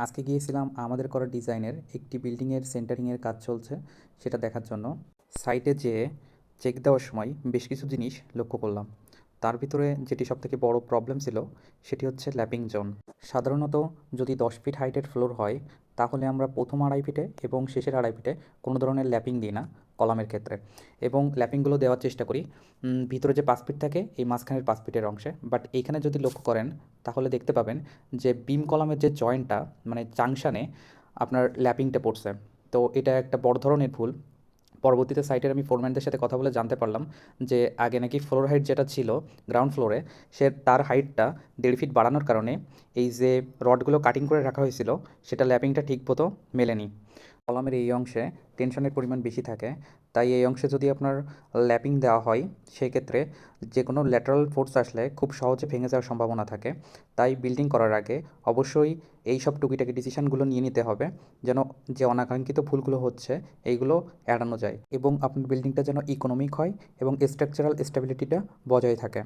আজকে গিয়েছিলাম আমাদের করা ডিজাইনের একটি বিল্ডিংয়ের সেন্টারিংয়ের কাজ চলছে সেটা দেখার জন্য। সাইটে যেয়ে চেক দেওয়ার সময় বেশ কিছু জিনিস লক্ষ্য করলাম। তার ভিতরে যেটি সবথেকে বড় প্রবলেম ছিল সেটি হচ্ছে ল্যাপিং জোন। সাধারণত যদি 10 ফিট হাইটের ফ্লোর হয় তাহলে আমরা প্রথম 2.5 ফিটে এবং শেষের 2.5 ফিটে কোনো ধরনের ল্যাপিং দিই না কলামের ক্ষেত্রে, এবং ল্যাপিংগুলো দেওয়ার চেষ্টা করি ভিতরে যে 5 ফিট থাকে এই মাঝখানের 5 ফিটের অংশে। বাট এইখানে যদি লক্ষ্য করেন তাহলে দেখতে পাবেন যে বিম কলামের যে জয়েন্টটা মানে জাংশানে আপনার ল্যাপিংটা পড়ছে। তো এটা একটা বড় ধরনের ভুল। পরবর্তীতে সাইটের আমি ফোরম্যানদের সাথে কথা বলে জানতে পারলাম যে আগে নাকি ফ্লোর হাইট যেটা ছিল গ্রাউন্ড ফ্লোরে, সে তার হাইটটা 1.5 ফিট বাড়ানোর কারণে এই যে রডগুলো কাটিং করে রাখা হয়েছিল সেটা ল্যাপিংটা ঠিক মতো মেলেনি। কলামের এই অংশে টেনশনের পরিমাণ বেশি থাকে, তাই এই অংশে যদি আপনার ল্যাপিং দেওয়া হয় সেক্ষেত্রে যে কোনো ল্যাটারাল ফোর্স আসলে খুব সহজে ভেঙে যাওয়ার সম্ভাবনা থাকে। তাই বিল্ডিং করার আগে অবশ্যই এই সব টুকিটাকি ডিসিশনগুলো নিয়ে নিতে হবে যেন যে অনাকাঙ্ক্ষিত ভুলগুলো হচ্ছে এইগুলো এড়ানো যায় এবং আপনার বিল্ডিংটা যেন ইকোনমিক হয় এবং স্ট্রাকচারাল স্টেবিলিটিটা বজায় থাকে।